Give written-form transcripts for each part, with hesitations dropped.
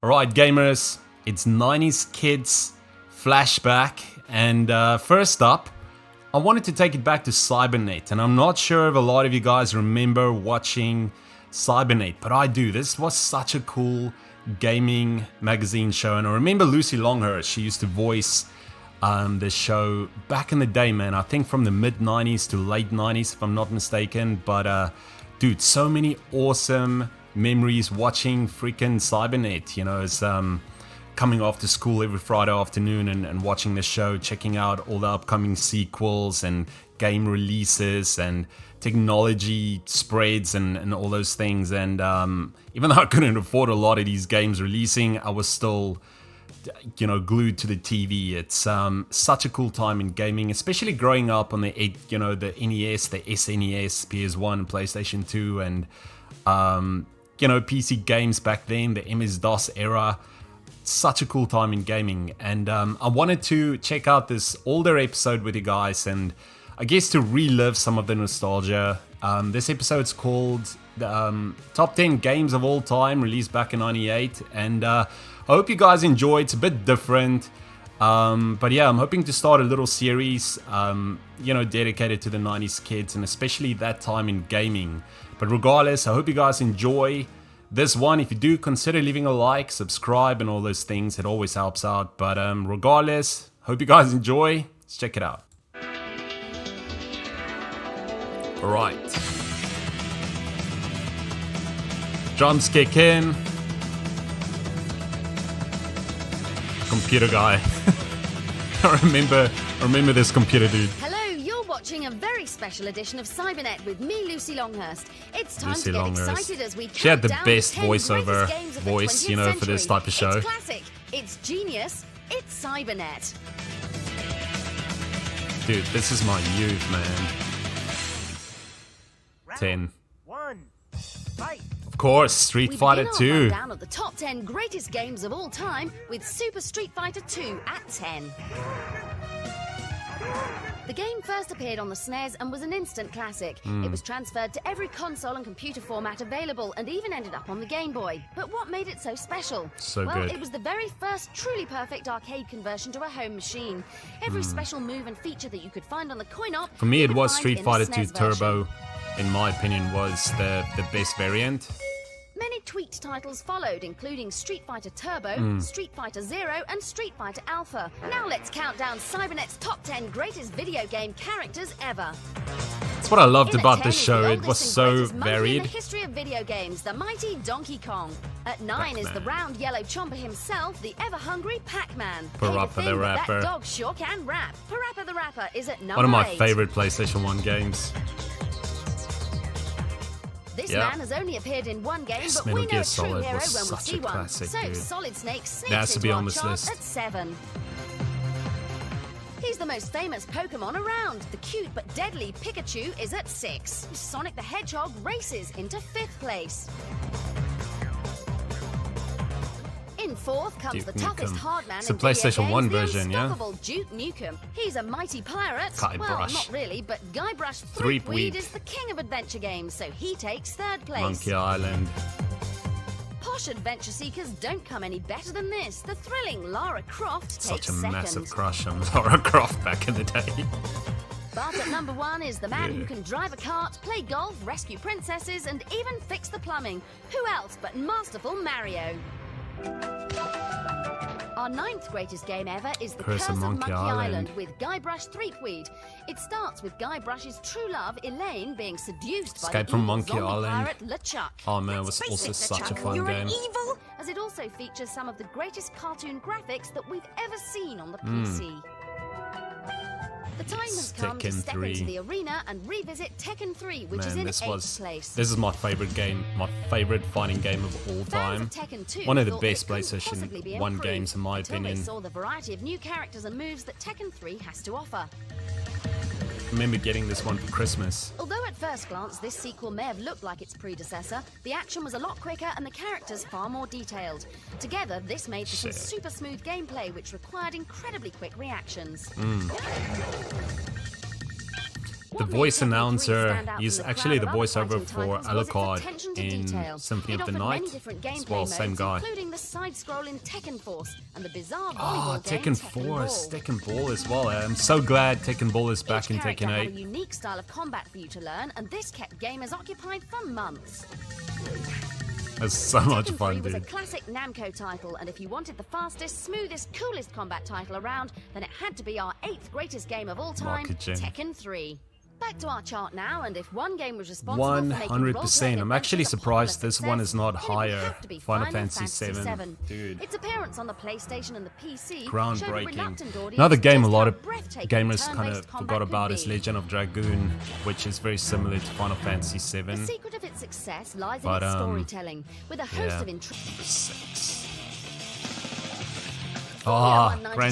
Alright gamers, it's 90's Kids Flashback, and first up, I wanted to take it back to Cybernet, and I'm not sure if a lot of you guys remember watching Cybernet, but I do. This was such a cool gaming magazine show, and I remember Lucy Longhurst. She used to voice this show back in the day, man. I think from the mid-90s to late 90s, if I'm not mistaken, but dude, so many awesome memories watching freaking Cybernet, you know, as coming after school every Friday afternoon and watching the show, checking out all the upcoming sequels and game releases and technology spreads and all those things. And even though I couldn't afford a lot of these games releasing, I was still, you know, glued to the TV. It's such a cool time in gaming, especially growing up on the NES, the SNES, PS1, PlayStation 2, and PC games back then, the MS-DOS era. Such a cool time in gaming, and I wanted to check out this older episode with you guys, and I guess to relive some of the nostalgia. This episode's called Top 10 Games of All Time, released back in '98, and I hope you guys enjoy. It's a bit different, but yeah, I'm hoping to start a little series, dedicated to the 90's kids, and especially that time in gaming. But regardless, I hope you guys enjoy this one. If you do, consider leaving a like, subscribe, and all those things. It always helps out. But regardless, hope you guys enjoy. Let's check it out. Alright. Drums kick in. Computer guy. I remember this computer dude. Watching a very special edition of Cybernet with me, Lucy Longhurst. It's time to get excited as we She had the count best down 10 voiceover greatest games of the voice, 20th for this century. type of show. It's classic, it's genius, it's Cybernet. Dude, this is my youth, man. 10. Fight. Of course, Street Fighter 2. We begin our rundown of the top 10 greatest games of all time with Super Street Fighter 2 at 10. The game first appeared on the SNES and was an instant classic. It was transferred to every console and computer format available and even ended up on the Game Boy. But what made it so special? So well, good. It was the very first truly perfect arcade conversion to a home machine. Every special move and feature that you could find on the coin-op. For me, you it could was find Street in the Fighter 2 SNES version. Turbo, in my opinion, was the best variant. Many tweaked titles followed, including Street Fighter Turbo, Street Fighter Zero, and Street Fighter Alpha. Now let's count down Cybernet's top 10 greatest video game characters ever. That's what I loved In at about 10 this is show. the It was oldest and so greatest monkey varied. in the history of video games, the mighty Donkey Kong. At 9 is the round yellow chomper himself, the ever-hungry Pac-Man. Parappa the Rapper. That dog sure can rap. Parappa the Rapper is at number 8. One of my favorite PlayStation 1 games. This man has only appeared in one game, but we Metal know Gear a true Solid hero was when we such see a one. classic, So dude. Solid Snake That sneaks has to be into on our this chart list. at 7. He's the most famous Pokemon around. The cute but deadly Pikachu is at 6. Sonic the Hedgehog races into 5th place. In 4th comes Duke the toughest Nukem. hard man It's a in video PlayStation 1 games, the version, yeah? unstoppable Duke Nukem. He's a mighty pirate. Well, Guybrush. not really, but Guybrush Threepweed. Threepweed is the king of adventure games, so he takes 3rd place. Monkey Island. Posh adventure seekers don't come any better than this. The thrilling Lara Croft Such takes a 2nd. massive crush on Lara Croft back in the day. But at number 1 is the man Yeah. who can drive a cart, play golf, rescue princesses, and even fix the plumbing. Who else but masterful Mario? Our 9th greatest game ever is The Curse Curse of of Monkey Monkey Island. Island with Guybrush Threepweed. It starts with Guybrush's true love, Elaine, being seduced Escape by the from evil Monkey zombie Island. pirate LeChuck. Oh man, it was also such a fun game. As it also features some of the greatest cartoon graphics that we've ever seen on the PC. The time has come to Tekken step 3. into the arena and revisit Tekken 3, which is Man, in this 8th place. is my favorite game, my favorite fighting game of all Fans time. of Tekken 2 One of the thought best it couldn't possibly be PlayStation 1 improved games in my until opinion. They saw the variety of new characters and moves that Tekken 3 has to offer. I remember getting this one for Christmas. Although at first glance this sequel may have looked like its predecessor, the action was a lot quicker and the characters far more detailed. Together, this made for some Sick. super smooth gameplay which required incredibly quick reactions. the voice announcer is actually the voiceover for Alucard in Symphony of the Night as well, same guy. Including the side-scrolling Tekken Force and the bizarre Oh, volleyball game Tekken Force, Tekken Ball as well. I'm so glad Tekken Ball is back in Each character Tekken had 8. a unique style of combat for you to learn, and this kept gamers occupied for months. It's so much Tekken fun, 3 was a dude. classic Namco title, and if you wanted the fastest, smoothest, coolest combat title around, then it had to be our 8th greatest game of all time, Market gen. Tekken 3. Back to our chart now, and if one game was responsible for making role-playing 100%. I'm actually adventures a surprised popular this one is not success, then it would higher. have to be Final Fantasy VII. Dude. Its appearance on the PlayStation and the PC showed a Groundbreaking. reluctant audience Another game a just lot how of breathtaking gamers turn-based kind of combat forgot could about be. is Legend of Dragoon, which is very similar to Final Fantasy VII. The secret of its success lies But, in its storytelling, with a host yeah. of intriguing. 6. Formula Ah, 197 Gran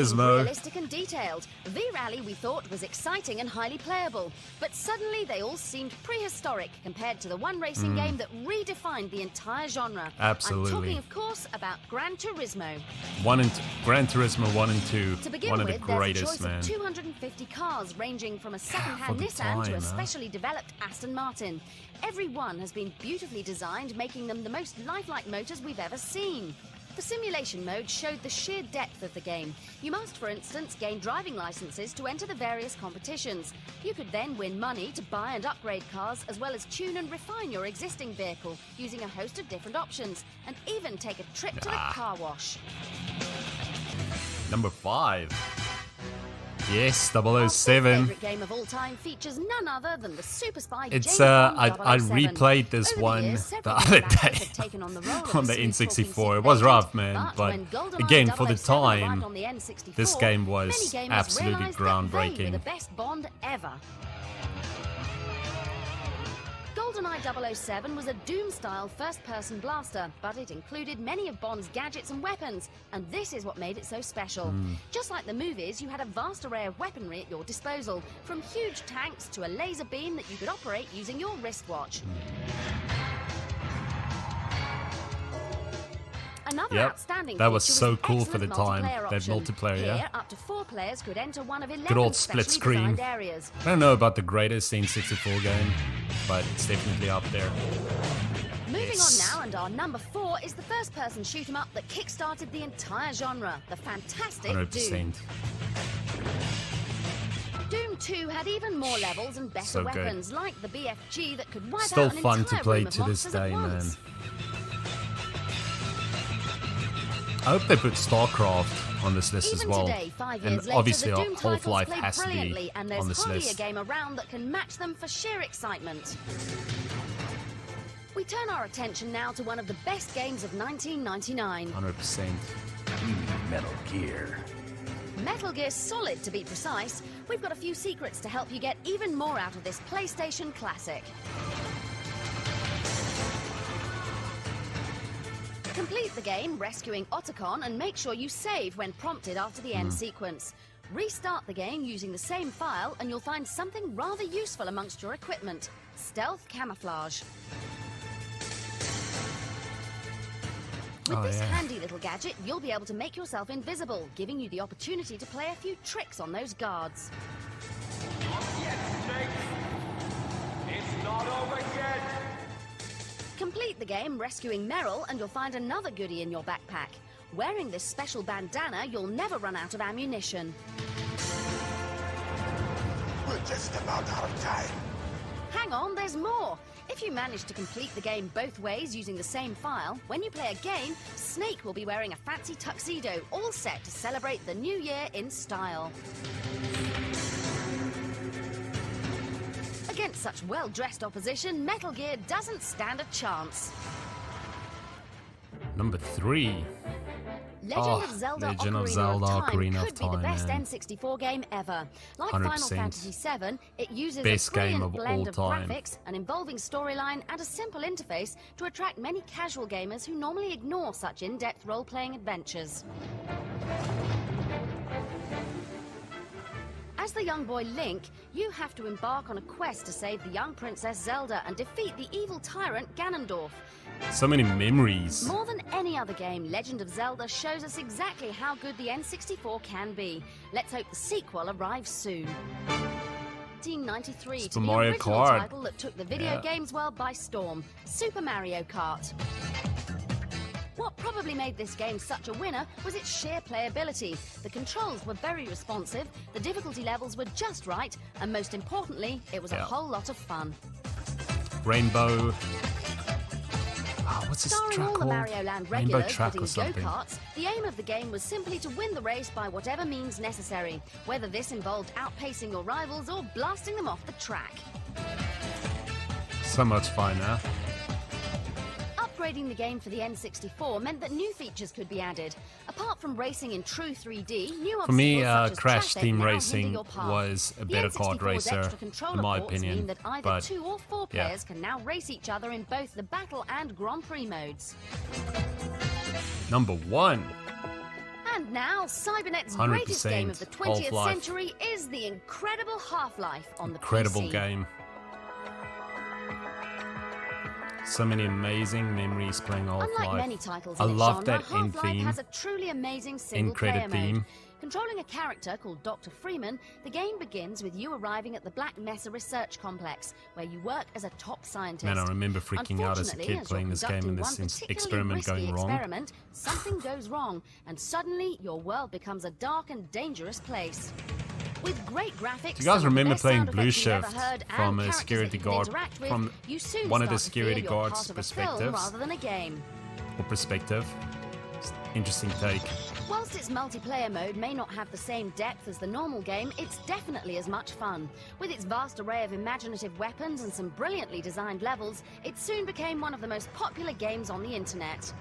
seemed Turismo. realistic and detailed. V-Rally we thought was exciting and highly playable, but suddenly they all seemed prehistoric compared to the one racing game that redefined the entire genre. Absolutely. I'm talking, of course, about Gran Turismo. Gran Turismo 1 and 2, To begin one of with, the there's a greatest, choice man. of 250 cars ranging from a second-hand For the Nissan to time, a huh? specially developed Aston Martin. Every one has been beautifully designed, making them the most lifelike motors we've ever seen. The simulation mode showed the sheer depth of the game. You must, for instance, gain driving licenses to enter the various competitions. You could then win money to buy and upgrade cars, as well as tune and refine your existing vehicle using a host of different options, and even take a trip to the car wash. Number 5. Yes, Our 007. favourite game of all time features none other than the super spy It's James Bond I 007. replayed this Over the one years, the several other new actors day have taken on the role of on the smooth talking N64. secret It was agent, rough, man, but when GoldenEye again, for the 007 arrived time, on the N64, this game was many gamers absolutely realised that they were groundbreaking. the best Bond ever. GoldenEye 007 was a Doom-style first-person blaster, but it included many of Bond's gadgets and weapons, and this is what made it so special. Just like the movies, you had a vast array of weaponry at your disposal, from huge tanks to a laser beam that you could operate using your wristwatch. Another Yep, outstanding that was feature so the cool for the excellent time, multiplayer that option. multiplayer, Here, yeah. up to 4 players could enter one of 11 Good old split specially screen. designed areas. I don't know about the greatest N64 game, but it's definitely up there. Moving Yes. on now, and our number 4 is the first-person shoot-'em-up that kick-started the entire genre, the fantastic 100%. Doom 2 had even more levels and better So good. weapons, like the BFG that could wipe Still out an fun to entire play room of to this monsters at day, man. once. I hope they put StarCraft on this list as Even well. today, 5 And years later, obviously the Doom titles Half-Life play has to be brilliantly, and there's on this hardly list. a game around that can match them for sheer excitement. We turn our attention now to one of the best games of 1999. 100%. Metal Gear. Metal Gear Solid, to be precise. We've got a few secrets to help you get even more out of this PlayStation classic. Complete the game rescuing Otacon and make sure you save when prompted after the end sequence. Restart the game using the same file and you'll find something rather useful amongst your equipment: stealth camouflage. With Oh, this yeah. handy little gadget, you'll be able to make yourself invisible, giving you the opportunity to play a few tricks on those guards. It's not over yet. Complete the game rescuing Meryl and you'll find another goodie in your backpack. Wearing this special bandana, you'll never run out of ammunition. We're just about out of time. Hang on, there's more! If you manage to complete the game both ways using the same file, when you play a game, Snake will be wearing a fancy tuxedo, all set to celebrate the new year in style. Against such well-dressed opposition, Metal Gear doesn't stand a chance. Number 3. Legend of Zelda Legend of Ocarina Zelda of Time Ocarina of could be the Time, best man. N64 game ever. Like 100%. Final Fantasy VII, it uses Best a brilliant game of blend all of time. graphics, an involving storyline, and a simple interface to attract many casual gamers who normally ignore such in-depth role-playing adventures. As the young boy Link, you have to embark on a quest to save the young Princess Zelda and defeat the evil tyrant Ganondorf. So many memories. More than any other game, Legend of Zelda shows us exactly how good the N64 can be. Let's hope the sequel arrives soon. 1993 to Super the Mario original Kart. title that took the video Yeah. games world by storm, Super Mario Kart. What probably made this game such a winner was its sheer playability. The controls were very responsive, the difficulty levels were just right, and most importantly, it was a Yeah. whole lot of fun. Rainbow. What's this Starring track all the called? Mario Land Rainbow regulars track but or in something. go-karts, the aim of the game was simply to win the race by whatever means necessary, whether this involved outpacing your rivals or blasting them off the track. So much fun, huh? Upgrading the game for the N64 meant that new features could be added. Apart from racing in true 3D, new For me, obstacles such as Crash traffic Team now hinder Racing your path. was a The better kart N64's racer, extra controller in my ports opinion. mean that either But 2 or 4 yeah. players can now race each other in both the Battle and Grand Prix modes. Number 1. And now, Cybernet's 100% greatest game of the 20th Half-Life. century is the incredible Half-Life on the Incredible PC. game. So many amazing memories playing Half-Life. Unlike many titles I in its love genre, that end Half-Life theme. has a truly amazing End single-player credit mode. theme. Controlling a character called Dr. Freeman, the game begins with you arriving at the Black Mesa Research Complex, where you work as a top scientist. Man, I remember freaking out as a Unfortunately, kid as playing you're this game and conducting this one particularly experiment risky going wrong. experiment, something goes wrong, and suddenly your world becomes a dark and dangerous place. With great graphics, Do you guys some of the remember best playing sound Blue effects you've ever Shift heard, from and a characters security that you can guard, interact with, from you soon one of the start to feel security you're guard's part of a film perspectives? rather than a game. Or perspective. Interesting take. Whilst its multiplayer mode may not have the same depth as the normal game, it's definitely as much fun. With its vast array of imaginative weapons and some brilliantly designed levels, it soon became one of the most popular games on the internet.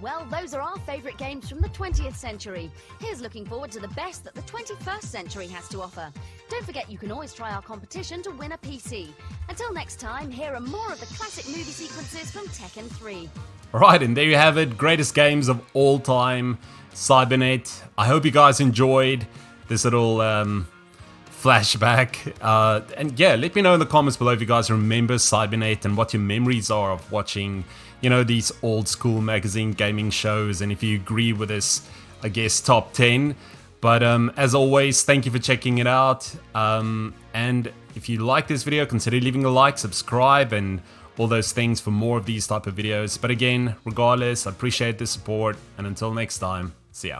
Well, those are our favourite games from the 20th century. Here's looking forward to the best that the 21st century has to offer. Don't forget you can always try our competition to win a PC. Until next time, here are more of the classic movie sequences from Tekken 3. Alright, and there you have it. Greatest games of all time. Cybernet. I hope you guys enjoyed this little flashback. And yeah, let me know in the comments below if you guys remember Cybernet and what your memories are of watching, you know, these old school magazine gaming shows. And if you agree with this, I guess, top 10. But as always, thank you for checking it out. And if you like this video, consider leaving a like, subscribe, and all those things for more of these type of videos. But again, regardless, I appreciate the support, and until next time, see ya.